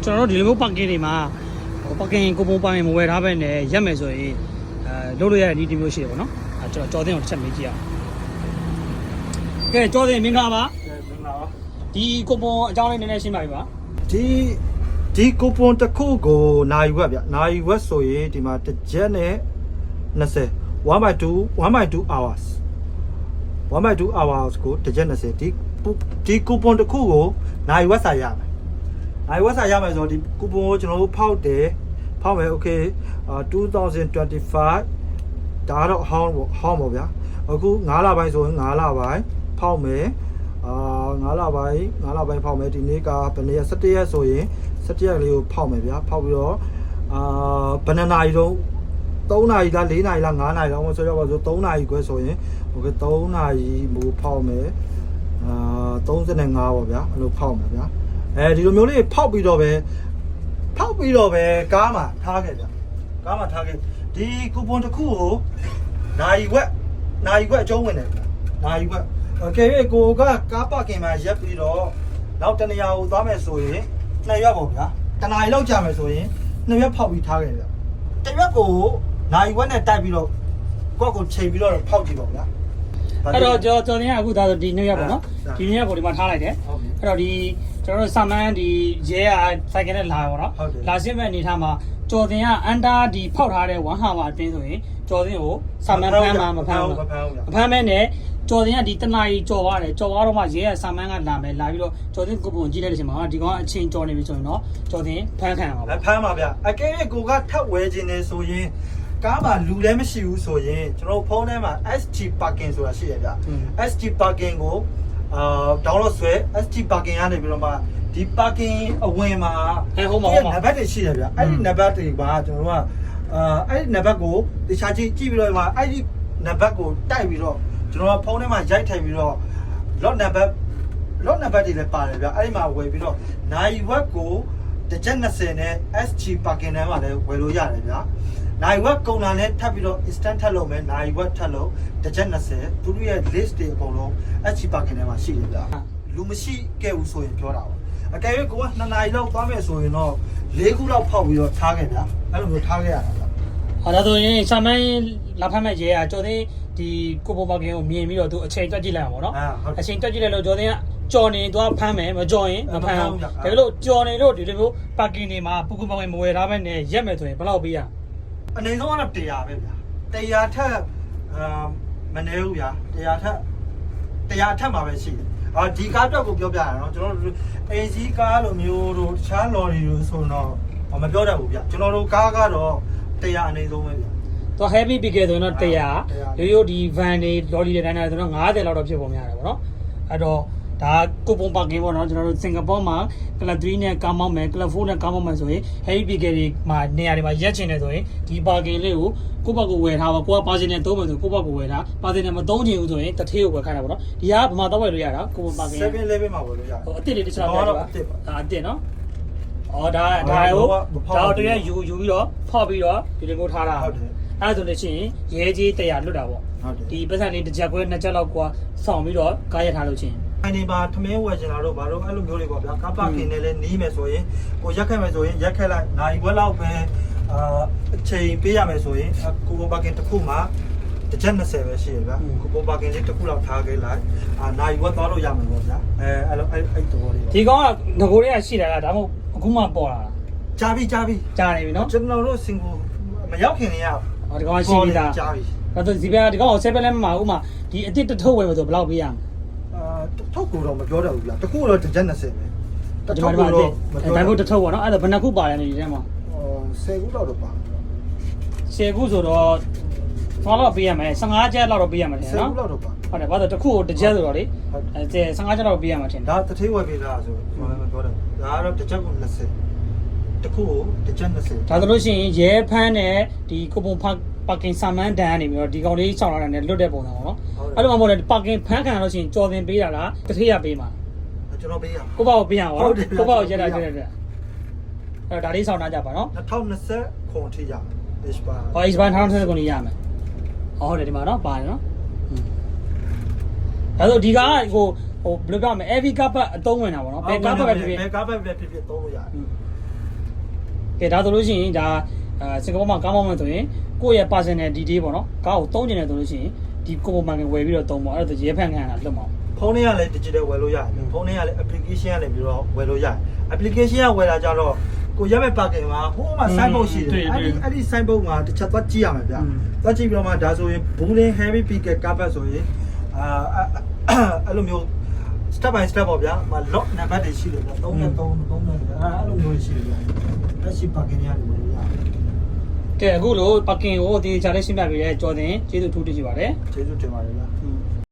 ကျွန်တော်တို့ဒီလိုမျိုးပါကင်တွေမှာပါကင်ကိုပုံပါမယ်မဝယ်ထားပဲနဲ့ရက်မယ်ဆိုရင်လုပ်လို့ရတဲ့ဒီမျိုးရှိတယ်ပေါ့နော်ကျွန်တော်ကြော်တင်ကိုတစ်ချက်မေးကြည့်အောင်ကဲကြော်တင်မင်္ဂလာပါဒီကိုပုံအကြောင်းလေးနည်းနည်းရှင်းပါပြီပါဒီကူပွန်တစ်ခုကိုနိုင်ဝက်ဗျနိုင်ဝက်ဆိုရင်ဒီမှာတစ်ချက်နဲ့20 1/2 hours 1/2 hours ကိုတစ်ချက်20ဒီကူပွန်တစ်ခုကိုနိုင်ဝက်စာရမယ်နိုင်ဝက်စာရမယ်ဆိုတော့ဒီကူပွန်ကိုကျွန်တော်တို့ဖောက်မယ် okay 2025ဒါတော့ဟောင်းပေါ့ဗျာအခု9လပိုင်းဆိုရင်9လပိုင်းဖောက်မယ်9လပိုင်းဖောက်မယ်ဒီနေ့ကဘယ်နေ့17ရက်ဆိုရင်17ရက်လေးကိုဖောက်မယ်ဗျာဖောက်ပြီးတော့ဘယ်နှစ်နာရီတော့3နာရီလား4နာရီလား5နာရီလားဆိုတော့ဆို3နာရီခွဲဆိုရင်โอเค3နာရီမို့ဖောက်မယ်35ပေါ့ဗျာအဲ့လိုဖောက်မယ်ဗျာဒီလိုမျိုးလေးဖောက်ပြီးတော့ပဲကားမှာထားခဲ့ဗျာကားမှာထားခဲ့ဒီကူပွန်တစ်ခုကိုနိုင်ဝက်အကျုံးဝင်တယ်ဗျာနိုင်ဝက်โอเคကိုကကားပါကင်မှာရက်ပြီးတော့နောက်တနေရာကိုသွားမယ်ဆိုရင်2ရက်ပေါ့ဗျာတနားရီလောက်ကြာမယ်ဆိုရင်2ရက်ဖောက်ပြီးထားခဲ့ဗျာတရက်ကိုနိုင်ဝက်နဲ့တိုက်ပြီးတော့ကိုချိန်ပြီးတော့ဖောက်ကြည့်ပါဗျာအဲ့တော့ကျွန်တော်တင်ကအခုဒါဆိုဒီ2ရက်ပေါ့နော်ဒီ2ရက်ကိုဒီမှာထားလိုက်တယ်အဲ့တော့ဒီကျွန်တော်တို့ဆာမန်းဒီရဲကစိုက်ကနဲ့လာပေါ့နော်လာရှင်းမဲ့အနေထားမှာကျော်တင်ကအန်တာဒီဖောက်ထားတဲ့1 hour အတွင်းဆိုရင်ကျော်တင်ကိုဆာမန်းဖမ်းမှာမဖမ်းမဲနဲ့ကျော်တင်ကဒီတနာရီကျော်သွားတယ်ကျော်သွားတော့မှရဲကဆာမန်းကလာမယ်လာပြီးတော့ကျော်တင်ကိုပုံကြည့်လိုက်တဲ့အချိန်မှာဒီကောင်အချင်းကျော်နေပြီဆိုရင်တော့ကျော်တင်ဖမ်းခံရမှာပါဖမ်းပါဗျအကဲကိုကထပ်ဝဲခြင်းနေဆိုရင်ကားမှာလူလည်းမရှိဘူးဆိုရင်ကျွန်တော်ဖုန်းထဲမှာ SG parking ဆိုတာရှိရဗျ SG parking ကိုdownload ဆွဲ SG parking ကနေပြီးတော့မှဒီ parking အဝင်မှာဟုတ်ပါနံပါတ်တွေရှိရဗျအဲ့ဒီနံပါတ်တွေကကျွန်တော်တို့ကအဲ့ဒီနံပါတ်ကိုတခြားကြည့်ပြီးတော့မှအဲ့ဒီနံပါတ်ကိုတိုက်ပြီးတော့ကျွန်တော်ကဖုန်းထဲမှာရိုက်ထိုင်ပြီးတော့ lot နံပါတ်တွေလည်းပါတယ်ဗျအဲ့ဒီမှာဝယ်ပြီးတော့နိုင်ဝက်ကိုတစ်ချက်20နဲ့ SG parking ထဲမှာလည်းဝယ်လို့ရတယ်ဗျာနိုင်ဝက်ကုန်တာနဲ့ထပ်ပြီးတော့ instant ထပ်လုပ်မယ်နိုင်ဝက်ထပ်လုပ်တစ်ချက်20သူတို့ရဲ့ list တွေအကုန်လုံး SG parking ထဲမှာရှိတယ်ဗျာလူမရှိခဲ့ဘူးဆိုရင်ပြောတာပါအကယ်၍ကိုက2နာရီလောက်သွားမယ်ဆိုရင်တော့4ခုလောက်ဖောက်ပြီးတော့ထားခဲ့ဗျာအဲ့လိုမျိုးထားခဲ့ရတာဗျာဟောဒါဆိုရင်ဆာမန်းလာဖမ်းမဲ့ရဲကကျော်တင်ဒီကိုပုံပါကင်ကိုမြင်ပြီးတော့သူအချိန်တွက်ကြည့်လိုက်အောင်ပေါ့နော်အချိန်တွက်ကြည့်လိုက်လို့ကျော်တင်ကကြော်နေတော့ဖမ်းမယ်မကြော်ရင်မဖမ်းဘူးဒါကြလို့ကြော်နေတော့ဒီလိုမျိုးပါကင်တွေမှာပူကူပါကင်မဝယ်ထားပဲနဲ့ရက်မယ်ဆိုရင်ဘယ်လောက်ပေးရအနေဆုံးကတော့100ပဲဗျာ100ထက်မနည်းဘူးဗျာ100ထက်မှာပဲရှိတယ်ဒီကားအတွက်ကိုပြောပြရအောင်ကျွန်တော်တို့ AC ကားလိုမျိုးတို့တခြား lorry တို့ဆိုတော့မပြောတတ်ဘူးဗျကျွန်တော်တို့ကားကတော့100အနေဆုံးပဲဗျတော့ heavy picker ဆိုတော့100ရိုးဒီ van တွေ lorry တွေတိုင်းဆိုတော့90လောက်တော့ဖြစ်ပုံများတယ်ပေါ့နော်အဲ့တော့ဒါကိုပုံပါကင်ပေါ့နော်ကျွန်တော်တို့စင်ကာပူမှာ club 3နဲ့ကားမောင်းမယ် club 4နဲ့ကားမောင်းမယ်ဆိုရင် heavy picker တွေမှာနေရာတွေမှာရက်ချင်တယ်ဆိုရင်ဒီပါကင်လေးကိုကိုယ့်ဘက်ကိုဝယ်ထားပါကိုကပါစင်နဲ့သုံးမယ်ဆိုကိုယ့်ဘက်ကိုဝယ်ထားပါစင်နဲ့မသုံးချင်ဘူးဆိုရင်တစ်ထေးကိုဝယ်ခိုင်းတာပေါ့နော်ဒီကဘာမှတော့ဝယ်လို့ရတာကိုပုံပါကင်7-11မှာဝယ်လို့ရတယ်ဟိုအစ်စ်လေးတစ်ခြားပြပါဒါအစ်စ်နော်ဒါတည်းယူပြီးတော့ဖောက်ပြီးတော့ဒီလိုမျိုးထားတာဟုတ်တယ်အဲ့ဒါဆိုလို့ရှိရင်ရဲကြီး100လွတ်တာပေါ့ဒီပတ်စံလေးတစ်ချက်ခွဲ2ချက်လောက်ကွာဆောင်းပြီးတော့ကားရထားလို့ချင်းဒီမှာထမင်းဝယ်ချင်တာတော့ဘာလို့အဲ့လိုမျိုးတွေပေါ့ဗျာကားပါကင်နဲ့လည်းနီးမယ်ဆိုရင်ကိုရက်ခက်မယ်ဆိုရင်ရက်ခက်လိုက်နိုင်ဝက်လောက်ပဲအချိန်ပေးရမယ်ဆိုရင်ကိုပါကင်တစ်ခုမှာတစ်ချက်20ပဲရှိရဗျာကိုပါကင်လေးတစ်ခုလောက်ထားခဲ့လိုက်နိုင်ဝက်သွားလို့ရမယ်ပေါ့ဗျာအဲ့လိုအဲ့တော်လေးဒီကောင်ကငကိုတွေကရှိတာလားဒါမှမဟုတ်အခုမှပေါ်လာတာကြာပြီကြာနေပြီနော်ကျွန်တော်တို့စင်ကိုမရောက်ခင်နေရဒီကောင်ရှိပြီလားကြာပြီဒါဆိုဒီဘက်ကဒီကောင်ကို7လည်းမမှာဥမာဒီအစ်စ်တစ်ထုပ်ဝယ်မယ်ဆိုဘယ်လောက်ပေးရမလဲထုတ်ကိုတော့မပြောတတ်ဘူးဗျာတခုတော့တစ်ချက်20ပဲတစ်ထုပ်တော့ဒါမှမဟုတ်တစ်ထုပ်ပေါ့နော်အဲ့ဒါဘယ်နှခုပါတယ်နေဒီထဲမှာ10ခုလောက်တော့ပါ10ခုဆိုတော့ဘာလို့ပေးရမလဲ15ချက်လောက်တော့ပေးရမှာတယ်နော်10ခုလောက်တော့ပါဟုတ်တယ်ဘာလို့တစ်ခုကိုတစ်ချက်ဆိုတော့လေ15ချက်လောက်ပေးရမှာထင်ဒါတထေးဝယ်ပေးတာဆိုမပြောတတ်ဘူးဒါကတော့တစ်ချက်ကို20တခုကိုတစ်ချက်20ဒါဆိုလို့ရှိရင်ရဲဖမ်းတဲ့ဒီကိုပုံပါကင်ဆာမန်းဒန်နေပြီးတော့ဒီကောင်လေးစောင့်လာတာနဲ့လွတ်တဲ့ပုံစံပေါ့နော်အဲ့လိုမှမဟုတ်လေပါကင်ဖမ်းခံလို့ရှိရင်ကြော်တင်ပေးတာလားတထေးရပေးမှာကျွန်တော်ပေးရကိုပေါ့ကိုပေးရပါကိုပေါ့ကိုရက်တာရက်တယ်အဲ့ဒါလေးစောင့်ထားကြပါနော်2020ခွန်ထိရမယ် H bar ဟော H bar 2020ခွန်ရမယ်ဟုတ်တယ်ဒီမှာနော်ပါတယ်နော်ဒါဆိုဒီကဟိုဘယ်လိုပြောမလဲ AV ကပ်အသုံးဝင်တာပေါ့နော်ဘယ်ကပ်ပဲဖြစ်ဖြစ်ဘယ်ကပ်ပဲဖြစ်ဖြစ်သုံးလို့ရတယ် ကဲဒါဆိုလို့ရှိရင်ဒါစင်ကာပူမှာကားမောင်းမယ်ဆိုရင်ကိုယ့်ရဲ့ personal detail ပေါ့နော်ကားကိုသုံးကျင်တယ်ဆိုလို့ရှိရင်ဒီကိုပုံမှန်ကဝယ်ပြီးတော့သုံးပေါ့အဲ့ဒါရဲဖန်ခံရတာလွတ်မှာ ဖုန်းထဲကလည်း digital ဝယ်လို့ရတယ်ဖုန်းထဲကလည်း application ကနေပြီးတော့ဝယ်လို့ရတယ် application ကဝယ်တာကြတော့ကိုရမဲ့ parking မှာဟိုမှာ sign board ရှိတယ်အဲ့ဒီ sign board မှာတစ်ချက်သွားကြည့်ရမှာဗျသွားကြည့်ပြီးတော့မှဒါဆိုရင် Booling Heavy Picket Carpet ဆိုရင်အဲ့လိုမျိုး step by step ပေါ့ဗျာမှာ lock number တွေရှိတယ်ဗျ3နဲ့3နဲ့အဲ့လိုမျိုးရှိတယ်ဗျလက်ရှိ parking ရတယ်လို့ရတယ် ကဲအခုလို parking ကိုဒီချာလေးရှင်းပြပေးတဲ့ကြော်တင်ကျေးဇူးထူးတင်ရှိပါတယ် ကျေးဇူးတင်ပါတယ်ဗျ